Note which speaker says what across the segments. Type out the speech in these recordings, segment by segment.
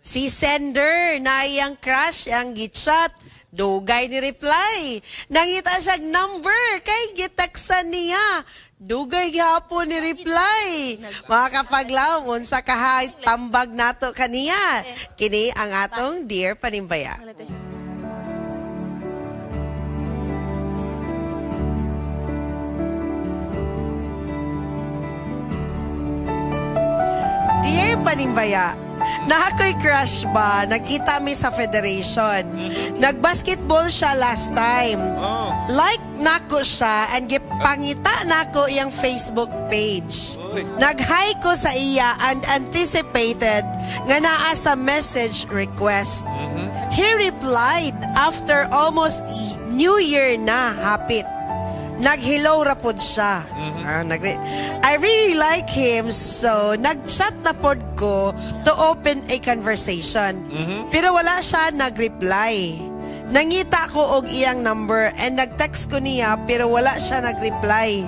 Speaker 1: Si sender na iyang crush, ang gitchat, dugay ni reply. Nangita siya number, kay gitaksan niya. Dugay gihapon ni reply. Mga kapaglaw, unsa kahay tambag nato kaniya. Kini ang atong Dear Panimbaya. Dear Panimbaya, nahakoy crush ba? Nagkita mi sa Federation. Nagbasketball siya last time. Like nako siya and gipangita nako iyang Facebook page. Nag-hi ko sa iya and anticipated nga naa sa message request. He replied after almost New Year na hapit. Nag-hello rapod siya. I really like him, so nag-chat na pod ko to open a conversation. Pero wala siya nag-reply. Nangita ko og iyang number and nag-text ko niya pero wala siya nag-reply.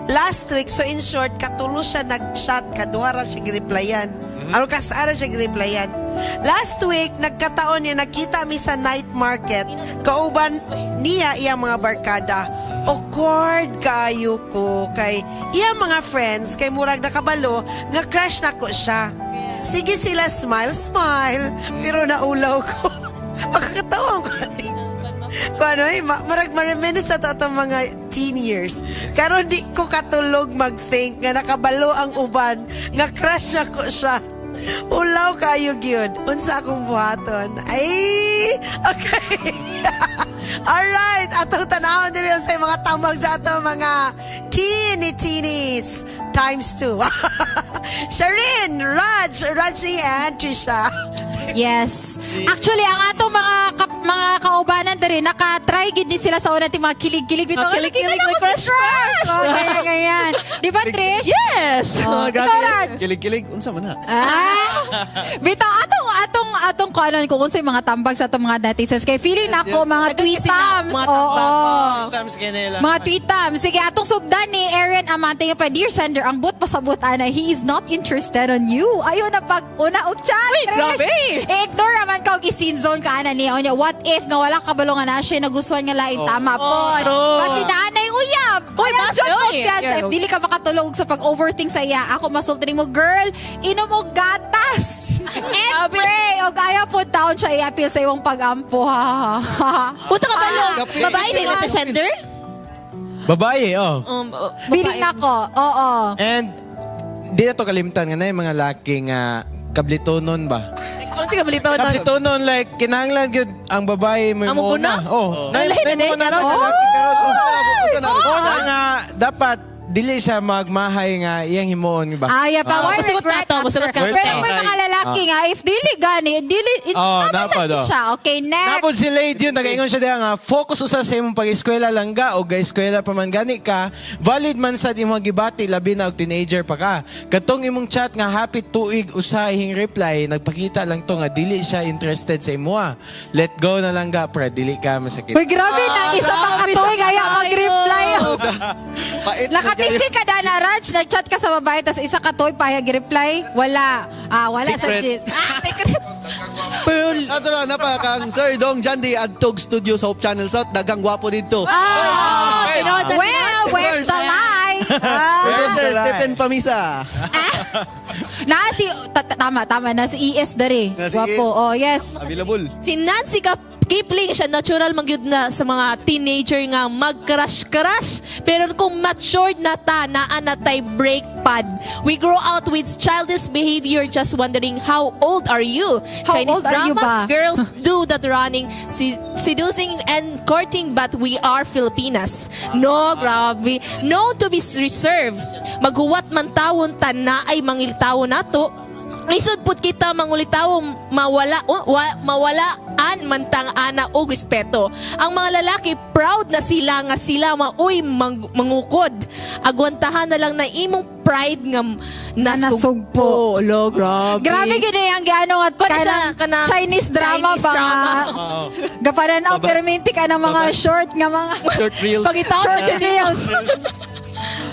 Speaker 1: Last week, so in short, katulo siya nag-chat, kaduhara siya replyan. Ano kasara siya replyan. Last week, nagkataon niya, nagkita mi sa night market, kauban niya iyang mga barkada. Awkward kayo ko kay iyang mga friends, kay murag nakabalo, nga crush na ko siya. Sige sila smile, pero naulaw ko. Makakatawa ko. Kung ano marag marimenis sa itong mga teen years. Karon di ko katulog mag-think nga nakabalo ang uban, nga crush na ko siya. Ulaw kayo gyud. Unsa akong buhaton? Ay, okay. Alright, atong tanawon din sa mga tambag sa atong mga teenies times 2. Sharin, Rajni, and Trisha.
Speaker 2: Yes. Actually, ang atong mga kaubanan diri naka-try gid ni sila sa una ti mga kilig-kilig bitaw.
Speaker 3: Kilig-kilig
Speaker 2: Nakita
Speaker 3: na
Speaker 2: ko si
Speaker 3: crush.
Speaker 2: Ganyan. Di ba, Trish?
Speaker 3: Yes!
Speaker 2: Oh, ikaw, Raj.
Speaker 4: Kilig-kilig, unsa man ha?
Speaker 2: Bitaw atong kanon kung unsay mga tambag sa atong mga netizens kay feeling ako mga tweetams. Oo.
Speaker 4: Times kanila.
Speaker 2: Mga tweetams. Sige, atong sugdan ni Aaron Amante nga pa, Dear Sender, ang but pasabot ana, he is not interested on you. Ayun na pag una og chat.
Speaker 3: Uy, grabe.
Speaker 2: I-ignore naman ka og i-scene zone ka ana niya. Onya, what if nga wala ka balong na siya nagustuhan nga lain tama po. Kasi naanay uyab.
Speaker 3: Uy,
Speaker 2: Uyab
Speaker 3: mas
Speaker 2: jud ko
Speaker 3: yoy.
Speaker 2: yan. If dili ka makatulog sa pag-overthink sa iya, ako masultining mo, girl, inom mo gatas. And pray. O kaya po taon siya i-appeal sa iyong pag-ampo.
Speaker 3: Punta ka ba, Lo?
Speaker 4: Kape.
Speaker 3: Babae din na sender?
Speaker 5: Babae, oh.
Speaker 2: Biling ako. Oo.
Speaker 5: And di na to kalimtan nga na yung mga laki nga kablitonon ba?
Speaker 3: Ano si Kabalito?
Speaker 5: Kablitonon like kinahanglan gyud ang babae mo
Speaker 3: Ang muna?
Speaker 5: Oh.
Speaker 3: Ang lahi na din,
Speaker 5: na
Speaker 3: karon?
Speaker 5: lalaki karon.
Speaker 4: Oh!
Speaker 5: Una nga dapat dili siya magmahay nga iyang himuon ba?
Speaker 2: Ay, pa. Why
Speaker 3: Masugot na
Speaker 2: regret
Speaker 3: to, masugot ka.
Speaker 2: Pero may mga lalaki nga, if dili gani,
Speaker 5: dapat, oh.
Speaker 2: siya. Okay, next.
Speaker 5: Tapos si lady yun, nag-ingon siya diha nga, focus usa sa imong pag-eskwela lang ga o ga-eskwela pa man gani ka, valid man sa imong gibati labi na og teenager pa ka. Katong imong chat nga happy tuig usahing reply, nagpakita lang to nga dili siya interested sa imo. Let go na lang ga, pre, dili ka masakit.
Speaker 2: Uy, grabe na. Isa pang katoy, kaya mag-reply. Nakatingin ka na na, Raj. Nag-chat ka sa babae, tapos isa katoy, payag reply. Wala. Wala sa
Speaker 4: Secret.
Speaker 2: chat.
Speaker 4: Ato na pa kang Sir Dong Jandi Adtog Studio sa Hope Channel South. Dagang gwapo dito.
Speaker 2: Well, where's the lie?
Speaker 4: Producer Stephen Pamisa.
Speaker 2: Tama. Na si ES dari.
Speaker 4: Na si
Speaker 2: Wapo.
Speaker 4: ES.
Speaker 2: Oh, yes.
Speaker 4: Available.
Speaker 3: Si Nancy Kipling siya natural magyud na sa mga teenager nga mag-crush. Pero kung matured na ta, naa na tay break pad. We grow out with childish behavior just wondering how old are you?
Speaker 2: How
Speaker 3: Chinese
Speaker 2: old are you
Speaker 3: dramas,
Speaker 2: ba?
Speaker 3: girls do that running, seducing and courting, but we are Filipinas. No, grabe. No to be reserved. Maghuwat man tawon na ay mangiltaw nato. Lisod put kita mangulitaw mawalaan mantang ana og respeto. Ang mga lalaki proud na sila nga sila mauy mangukod. Agwantahan na lang na imong pride nga nasugpo. Lo, grabe.
Speaker 2: Grabe gina yung gano'ng at kanang Chinese drama
Speaker 3: Chinese
Speaker 2: ba
Speaker 3: drama.
Speaker 2: nga. Gapanan ang perminti ka ng mga short nga mga
Speaker 4: Short reels.
Speaker 3: Pagitaw
Speaker 2: short
Speaker 3: na
Speaker 2: reels.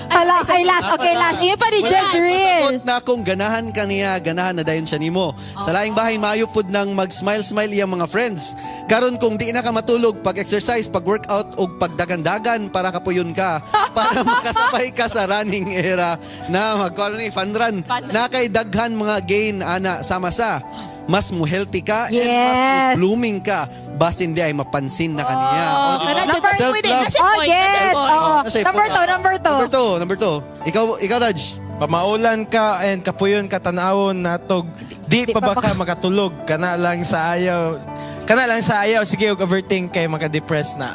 Speaker 2: Hala, ay last. Okay, last. Iyo pa ni Jezreel.
Speaker 4: Pasabot na akong ganahan kaniya, ganahan na dayon siya nimo. Sa laing bahay maayo pud nang mag-smile-smile iyang mga friends. Karon kung di na ka matulog, pag-exercise, pag-workout o pagdagan-dagan para kapuyon ka, para makasabay ka sa running era na magkuha ni fun run. Na kay daghan mga gain ana sama sa mas mo healthy ka and mas
Speaker 2: Yes.
Speaker 4: mo blooming ka basin di ay mapansin na kaniya.
Speaker 3: Oh,
Speaker 4: O, di ba?
Speaker 2: Number
Speaker 4: Self-love.
Speaker 2: Oh, yes. Oo.
Speaker 4: Nasa
Speaker 2: Number
Speaker 4: ipon.
Speaker 2: 2, number 2.
Speaker 4: Number two. Ikaw Raj.
Speaker 5: Pamaulan ka and kapuyon ka tanawon natog di pa ba ka makatulog kana lang sa ayaw sige og overthink kay maka-depress na.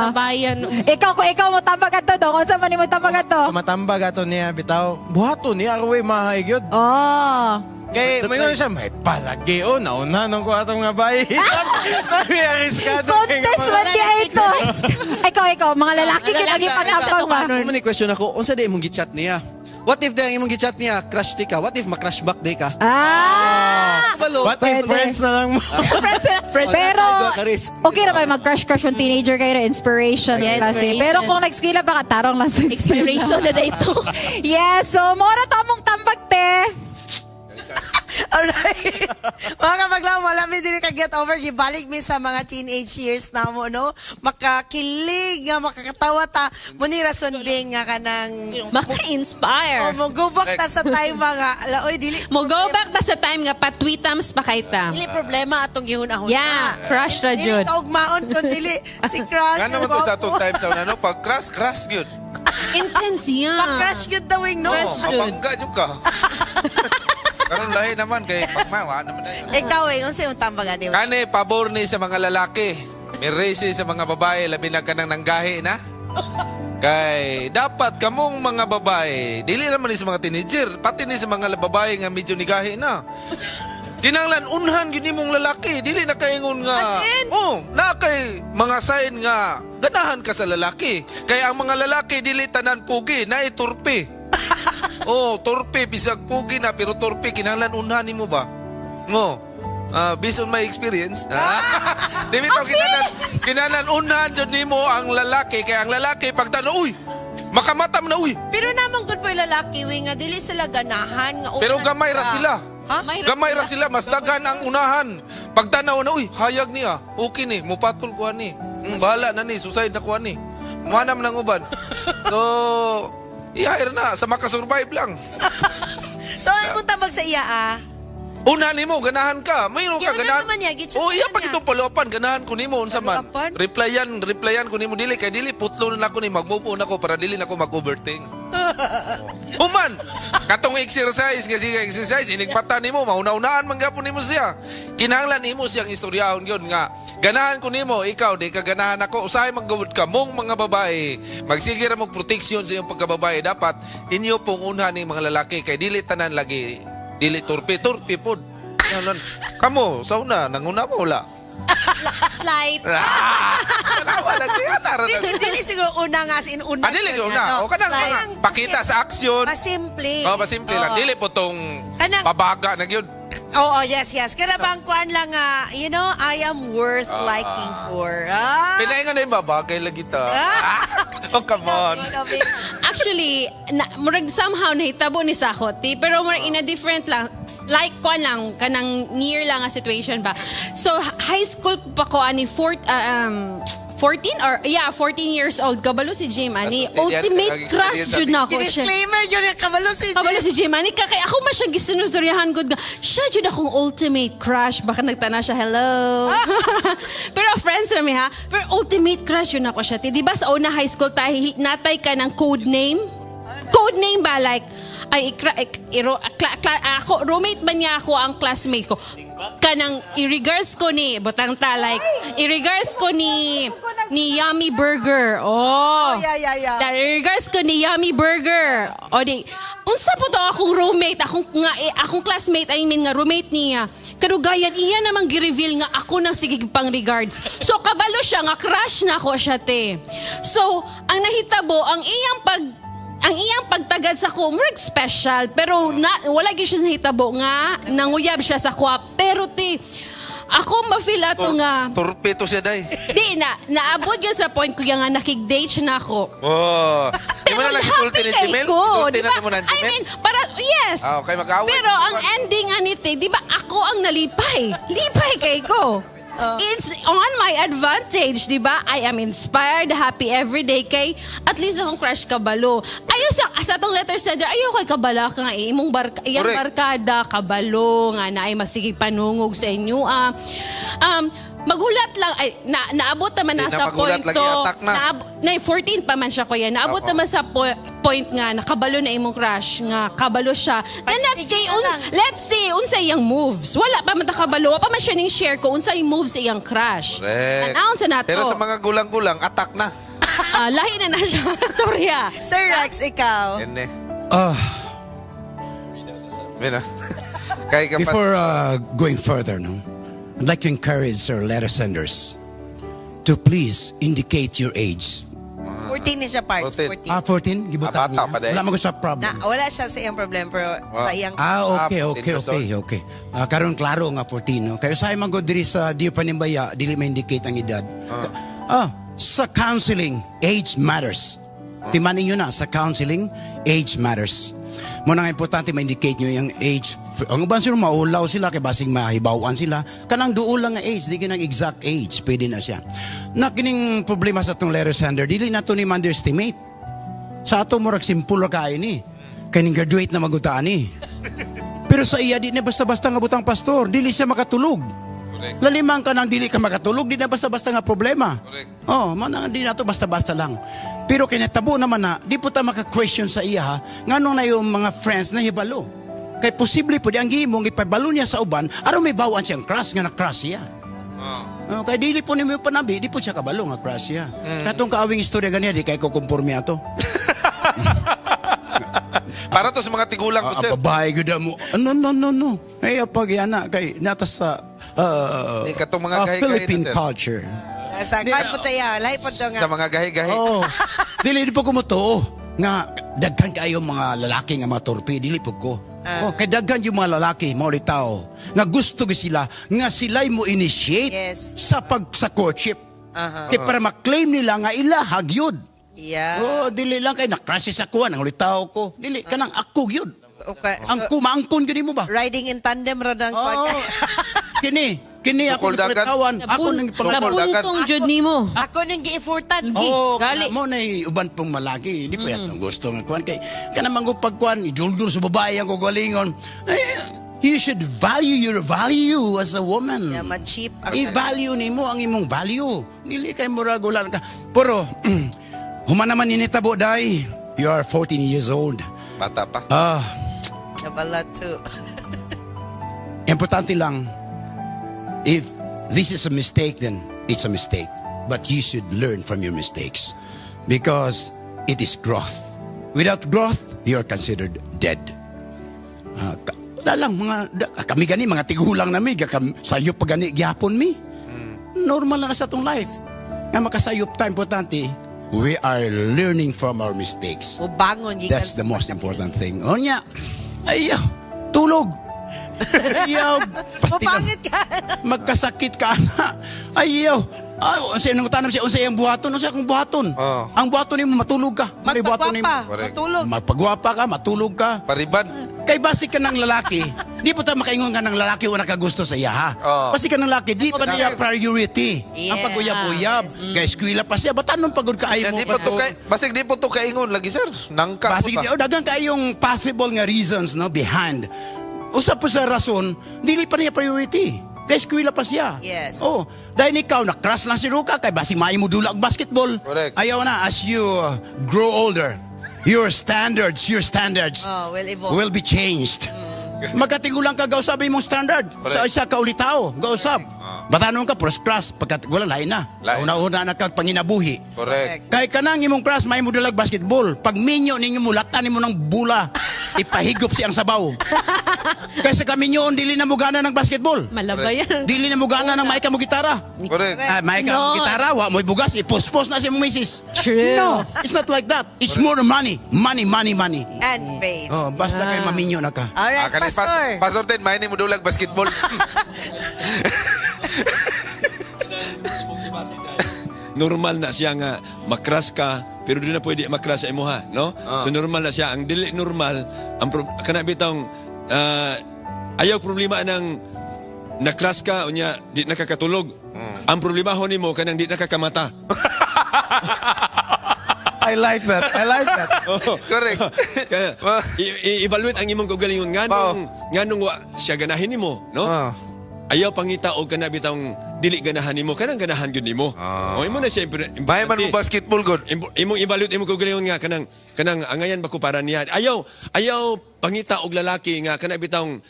Speaker 3: Tabayan.
Speaker 2: Ikaw, kung ikaw mo tambag ato dong, unsa man nimo tambag ato?
Speaker 5: Matambag ato niya bitaw. Buhaton niya arway mahay gyud.
Speaker 2: Oh.
Speaker 5: Kay may nga siya may palagi nauna nung ko atong nga bayi. Nami ariskado.
Speaker 2: Contest man di ay ito. Ikaw, mga lalaki ka lagi patambag ba?
Speaker 4: Ano man question ako, unsa di imong gi-chat niya? What if the imong gi-chat niya crush di ka? What if ma-crush back di ka? Balo.
Speaker 5: What if
Speaker 2: Pwede.
Speaker 5: friends na lang mo?
Speaker 2: Pero,
Speaker 4: Ka-risk.
Speaker 2: okay na ba mag-crush-crush yung teenager kayo na inspiration
Speaker 3: Yeah,
Speaker 2: klase.
Speaker 3: inspiration.
Speaker 2: Pero kung nag-eskwela ba ka, tarong lang sa
Speaker 3: Inspiration na dito.
Speaker 2: Yes, so mora to among tambag te.
Speaker 1: Alright. Mga kapaglaw, malami din ka-get over. Gibalik mi sa mga teenage years na mo, no? Makakilig, nga makakatawa ta. Muni rason bing nga ka ng...
Speaker 3: Maka-inspire.
Speaker 1: Mo go back ta sa time mga... Oy, dili...
Speaker 6: Mo go back ta sa time nga patwitams pa kay ta.
Speaker 1: Dili problema atong gihunahon.
Speaker 3: Yeah, crush na
Speaker 1: Dili
Speaker 3: jud.
Speaker 1: taugmaon kung dili si crush.
Speaker 7: Nga naman to sa atong time sa una, no? Pag crush yun.
Speaker 6: Intense yan.
Speaker 1: Pag-crush yun dawing, no?
Speaker 7: Oo, mapangga yun ka. Karon lahi naman kay pagmawa naman na yun.
Speaker 1: Ikaw eh, unsa yung tambagan ni?
Speaker 7: Kani, pabor ni sa mga lalaki. May race sa mga babae, labi na ka nang nanggahi na. Kay dapat kamong mga babae, dili naman ni sa mga teenager, pati ni sa mga babae nga medyo nigahi na. Kinanglan unhan yun mong lalaki, dili na kaingon nga.
Speaker 1: As in?
Speaker 7: Na kay mga sign nga ganahan ka sa lalaki. Kaya ang mga lalaki dili tanan pugi, na iturpi. Torpe bisag pugi na pero torpe kinahanglan unhan nimo ba? Based on my experience. Di bitaw kinahanglan unhan jud nimo ang lalaki kaya ang lalaki pagtano uy makamatam na uy.
Speaker 1: Pero naman good po yung lalaki, we nga dili sila ganahan nga
Speaker 7: Pero
Speaker 1: unan
Speaker 7: gamay ra sila.
Speaker 1: Ha?
Speaker 7: Gamay ra sila mas daghan ang unahan. Pagtanaw na uy hayag niya. Okay ni mupatol ko ani. Bahala na ni suicide na ko ani. Manam nang uban. So ihair na sa makasurvive lang.
Speaker 1: So, ay mong tambag sa iya,
Speaker 7: Una nimo ganahan ka. Mayroon ka
Speaker 1: Giuna
Speaker 7: ganahan.
Speaker 1: naman niya, gitsugan
Speaker 7: Oh, iya
Speaker 1: niya.
Speaker 7: pag itong palopan ganahan ko nimo unsa man.
Speaker 1: Palopan?
Speaker 7: Replyan ko nimo dili kay dili putlo na ako ni mag-move on ako para dili na ako mag-overthink. Human, katong exercise kasi exercise inigpata nimo mauna-unaan man gyapon nimo siya. Kinahanglan nimo siyang istoryahon gyud nga ganahan ko nimo ikaw di ka ganahan ako usahay maggawod ka mong mga babae. Magsige ra mo proteksyon sa iyong pagkababae dapat inyo pong unhan ning mga lalaki kay dili tanan lagi dili turpi pod. Kamo sa una nanguna mo wala.
Speaker 6: Slight.
Speaker 7: Wala kaya nara na.
Speaker 1: Dili siguro una nga sin una.
Speaker 7: Dili ka una. O kanang mga pakita sa aksyon.
Speaker 1: Pasimple.
Speaker 7: Pasimple lang. Dili po tong
Speaker 1: Kanang-
Speaker 7: pabaga na yun.
Speaker 1: Oo, yes. Kaya bang kuan lang nga, I am worth liking for.
Speaker 7: Pinaingan na yung babagay lagi ta. Oh, come on.
Speaker 6: Actually, murag somehow nahitabo ni Sakoti, pero murag in a different lang, like ko lang, kanang near lang a situation ba. So, high school pa ko, 14 years old, kabalo si Jim, ani,
Speaker 7: Basta,
Speaker 6: ultimate
Speaker 7: yan,
Speaker 6: crush jud na ako siya.
Speaker 1: Disclaimer yun, kabalo si
Speaker 6: Kabalo si Jim, ani, kaya ako man siyang gisinustoryahan ko, siya jud akong ultimate crush, baka nagtana siya, hello. Pero friends rami ha, pero ultimate crush yun ako siya. Di ba sa una high school tayo, natay ka ng code name? Code name ba, like, ako, roommate man niya ako ang classmate ko. Kanang i-regards ko ni, butang ta, like, i-regards ko ni Yummy Burger. Oh.
Speaker 1: Yeah.
Speaker 6: I-regards ko ni Yummy Burger. O di, unsa po to akong roommate, akong classmate, I mean nga roommate niya. Karugayan, iya namang gi-reveal nga ako nang sige pang regards. So, kabalo siya nga, crush na ko siya, te. So, ang nahitabo, ang iyang pagtagad sa ko, murag special, pero wala gyud siya sa hitabo nga nanguyab siya sa kwa. Pero te, ako ma-feel ato nga,
Speaker 7: Torpeto siya, day.
Speaker 6: di na, naabot yun sa point ko yung nga nakig-date siya na ako.
Speaker 7: Oh. Di mo na lang isulti ni
Speaker 6: kay
Speaker 7: Jimel?
Speaker 6: ko,
Speaker 7: Isulti
Speaker 6: di
Speaker 7: na
Speaker 6: ba?
Speaker 7: mo ng
Speaker 6: I
Speaker 7: Jimel?
Speaker 6: mean, para, yes.
Speaker 7: Ah, okay, mag-away.
Speaker 6: Pero ang ending anite, di ba ako ang nalipay? Lipay kay ko. It's on my advantage, di ba? I am inspired, happy every day kay at least akong crush kabalo. Ayaw sa atong letter sender, ayaw kay kabala ka nga imong iyang
Speaker 7: Correct.
Speaker 6: barkada kabalo nga na ay masigig panungog sa inyo. Maghulat lang ay naabot naman
Speaker 7: Di
Speaker 6: na
Speaker 7: na
Speaker 6: sa
Speaker 7: maghulat
Speaker 6: point
Speaker 7: lang,
Speaker 6: to.
Speaker 7: i-attack na.
Speaker 6: 14 pa man siya kuya. Naabot
Speaker 7: Oo.
Speaker 6: naman sa point nga nakabalo na imong crush nga kabalo siya. Then let's say unsay iyang moves. Wala pa man ta kabalo, wa pa man siya ning share ko unsay moves sa iyang crush.
Speaker 7: Correct.
Speaker 6: Announce na nato.
Speaker 7: Pero sa mga gulang-gulang, attack na.
Speaker 6: Lahi na siya storya.
Speaker 1: Sir Rex, ikaw.
Speaker 7: Yan eh. Mira. Kaya ka pa.
Speaker 8: Before going further, no, I'd like to encourage our letter senders to please indicate your age.
Speaker 1: 14 ni siya, Parts.
Speaker 7: 14.
Speaker 1: 14.
Speaker 8: 14? Gibutan
Speaker 7: bata pa dahil.
Speaker 8: Wala mo ko sa problem.
Speaker 1: Wala siya sa iyang problem, pero sa iyang...
Speaker 8: Okay.
Speaker 7: 14
Speaker 8: Okay. Karon klaro nga 14, no? Kayo sa man go diri sa Dear Panimbaya, dili ma-indicate ang edad. Sa counseling, age matters. Timanin nyo na, sa counseling, age matters. Muna nga importante ma-indicate nyo yung age. Ang uban sila, maulaw sila, kay basing mahibawan sila. Kanang duol lang nga age, di kinang exact age, pwede na siya. Nakining problema sa itong letter sender, dili na ito ni underestimate. Sa ato mo, simple ra kayo ni. Kaning graduate na magutaan ni. Pero sa iya, di na basta-basta nga butang pastor, dili siya makatulog.
Speaker 7: Correct.
Speaker 8: Lalimang ka nang dili ka makatulog, di na basta-basta nga problema.
Speaker 7: Correct.
Speaker 8: Di na to basta-basta lang. Pero kinatabo naman na, di po ta maka-question sa iya ha, ngano na yung mga friends na hibalo. Kay posible po di ang gimong ipabalo niya sa uban, araw may bawaan siyang crush nga na-crush siya. Kay dili po ni mo panabi, di po siya kabalo nga crush siya. Katong kaawing istorya ganyan, di kay ko kumporme ato.
Speaker 7: Para to sa mga tigulang ko, sir.
Speaker 8: Babae gud mo. No. Ay pag yana kay natas sa
Speaker 7: Di katong mga gahi-gahi na,
Speaker 8: Philippine
Speaker 7: sir.
Speaker 8: culture.
Speaker 1: Sa kan po tayo, lahi po daw
Speaker 7: Sa
Speaker 1: nga.
Speaker 7: mga gahi-gahi.
Speaker 8: Oh. Dili po ko mo to nga daghan kayo mga lalaki nga mga torpe, dili po ko. Kay daghan yung mga lalaki, mga tao nga gusto gi sila nga sila'y mo initiate
Speaker 1: Yes.
Speaker 8: sa courtship. Kay para ma-claim nila nga ila hagyod.
Speaker 1: Yeah.
Speaker 8: Dili lang kay na-crush sa kuan ang tao ko. Dili kanang ako gyud.
Speaker 1: Okay.
Speaker 8: Ang kumaangkon gani mo ba?
Speaker 1: Riding in tandem ra ng
Speaker 8: Kini ako
Speaker 7: Bukol dagat.
Speaker 8: napatawan. Ako nang
Speaker 6: Napuntong jud nimo.
Speaker 1: Ako nang giifurtan.
Speaker 6: Gali.
Speaker 8: Mo na uban pong malaki. Di pa yatong gusto nga kuan kay kanang pagkuan iduldur sa babae ang kugalingon. You should value your value as a woman.
Speaker 1: Yeah, ma-cheap.
Speaker 8: I-value nimo ang imong value. Dili kay muragulan ka. Pero human naman ninitabo dai. You are 14 years old.
Speaker 7: Bata pa.
Speaker 1: Wala too.
Speaker 8: Importante lang, if this is a mistake, then it's a mistake. But you should learn from your mistakes because it is growth. Without growth, you are considered dead. Wala lang, kami gani, mga tigulang na mi, sayop pa gani, gyapon mi. Normal na sa itong life. Nga makasayop ta, importante, we are learning from our mistakes.
Speaker 1: O bangon.
Speaker 8: That's the most important thing. O niya, ayaw, tulog. Ayaw,
Speaker 1: Mapangit ka.
Speaker 8: magkasakit ka na. Ayaw. Unsay nang tanam siya, unsay ang buhaton, unsay akong buhaton. Ang buhaton nimo matulog ka. Mari buhaton nimo.
Speaker 1: Magpagwapa.
Speaker 7: Correct.
Speaker 1: Matulog.
Speaker 8: Magpagwapa ka, matulog ka.
Speaker 7: Pariban.
Speaker 8: Kay basi ka ng lalaki, di po tayo makaingon ka ng lalaki wala ka gusto sa iya ha. Basi ka ng lalaki, di pa niya priority. Ang
Speaker 1: Yes.
Speaker 8: pag-uyab-uyab. Kay eskwela pa siya, ba't anong pagod ka ay
Speaker 7: Yan,
Speaker 8: mo?
Speaker 7: di po to kay, basig di po to kaingon lagi, sir. Nangka
Speaker 8: Basig
Speaker 7: po
Speaker 8: di,
Speaker 7: ta.
Speaker 8: dagan kayong possible nga reasons no behind. Usap po sa rason, dili pa niya priority. Kay eskwela pa siya.
Speaker 1: Yes.
Speaker 8: Dahil ikaw, na-crush lang si Ruka, kay basi maayo mo dulag basketball.
Speaker 7: Correct.
Speaker 8: Ayaw na, as you grow older, your standards
Speaker 1: Will evolve.
Speaker 8: will be changed. Magkatigulang ka, gausap mong standard. Sa isa ka ulitao, gausap. Batanon ka, pros crush, pagkat wala lain na.
Speaker 7: Lain.
Speaker 8: Una-una na kag panginabuhi.
Speaker 7: Correct.
Speaker 8: Kay kanang imong crush, may mo dalag basketball. Pag minyo ninyo mulatan nimo ng bula, ipahigop siyang sabaw. Kaysa kami nyoon, dili na mo gana ng basketball.
Speaker 6: Malaba yan.
Speaker 8: Dili na mo gana ng maika mo gitara.
Speaker 7: Correct.
Speaker 8: Maika mo
Speaker 6: No.
Speaker 8: gitara, wa mo bugas, ipospos na siya mong misis.
Speaker 6: True.
Speaker 8: No, it's not like that. It's more money. Money.
Speaker 1: And faith.
Speaker 8: Basta kay maminyo na ka.
Speaker 1: Alright,
Speaker 7: Kani
Speaker 1: Pastor.
Speaker 7: Pastor Ted, mainin mo dulag basketball.
Speaker 9: Normal na siya nga makras ka pero di na pwede makras sa imuha, no? So normal na siya. Ang dili normal kana bitong ayaw problema ng nakras ka unya di nakakatulog. Ang problema ho nimo kanang di nakakamata.
Speaker 8: I like that. I like that.
Speaker 7: Correct.
Speaker 9: Kaya, i-evaluate ang imong kaugalingon nganong wa siya ganahin nimo, no? Ayaw pangita og kana bitong dili ganahan nimo kanang ganahan gyud nimo. O imo na siyempre
Speaker 7: Bahay man mo basketball god.
Speaker 9: imong evaluate imong kaugalingon nga kanang angayan ba ko para niya. Ayaw pangita og lalaki nga kana bitong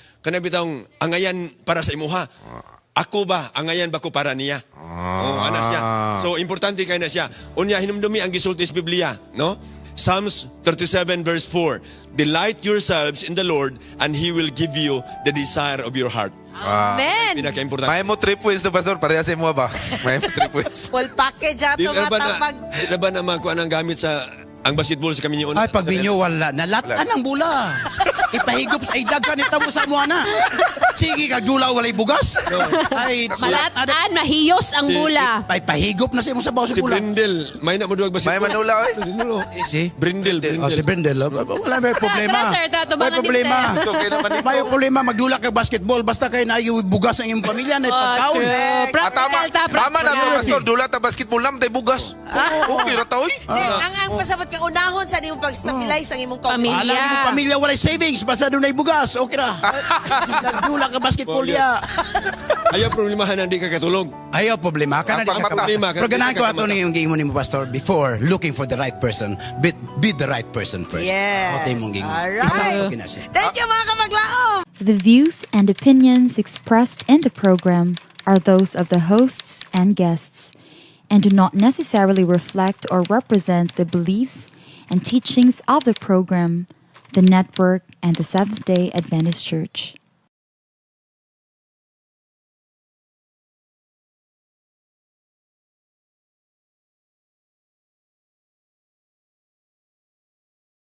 Speaker 9: angayan para sa imuha. Ako ba angayan ba ko para niya? Ana siya. So importante kay na siya. Unya hinumdumi ang gisulti sa Biblia, no? Psalms 37 verse 4. Delight yourselves in the Lord and He will give you the desire of your heart.
Speaker 3: Amen.
Speaker 9: Pinaka-importante.
Speaker 7: May mo 3 points na pastor, pareha sa imo ba? May mo 3 points.
Speaker 1: Full package ato
Speaker 9: Di na
Speaker 1: matapag.
Speaker 9: ba na makuha ng gamit sa ang basketball sa kami
Speaker 8: Ay, pag binyo wala, nalatan ang bula. Ipahigop sa idagan ita mo sa muana. Sige ka, dula walay bugas. Ay,
Speaker 6: Malatan, mahiyos ang bula.
Speaker 8: Ay, pahigop na sa imo sa bawas
Speaker 9: Si
Speaker 8: bula.
Speaker 9: Brindel, may na mo duwag
Speaker 7: May
Speaker 9: basketball.
Speaker 7: manula oy.
Speaker 8: Si?
Speaker 9: Brindel.
Speaker 8: Oh, si Brindel. Wala may problema.
Speaker 6: Tara, sir, tato,
Speaker 8: May
Speaker 6: bangan
Speaker 8: problema.
Speaker 6: din,
Speaker 7: So kay naman ito.
Speaker 8: May problema, magdula ka basketball. Basta kayo na bugas ang iyong pamilya na pagkaon.
Speaker 7: Tama na to pastor, dula ta basketball nam tay bugas. Okay ra ta oy.
Speaker 1: Ang pasabot kang unahon sa nimo pag-stabilize ang imong
Speaker 6: Pamilya.
Speaker 8: Alam mo pamilya walay savings. Basta doon ay bugas. Okay ra. Nagdula ka basketball dia.
Speaker 9: Ayaw problemahan na di ka katulog.
Speaker 8: Ayaw problema. Kana di ka
Speaker 9: problema.
Speaker 8: Pero ganahan ko ato ni yung gingon ni mo pastor before looking for the right person. Be the right person first.
Speaker 1: Yes.
Speaker 8: Ote mong gingon.
Speaker 1: Alright.
Speaker 8: Isa kinasi.
Speaker 1: Thank you mga kamaglaom.
Speaker 10: The views and opinions expressed in the program are those of the hosts and guests and do not necessarily reflect or represent the beliefs and teachings of the program, the network, and the Seventh-day Adventist Church.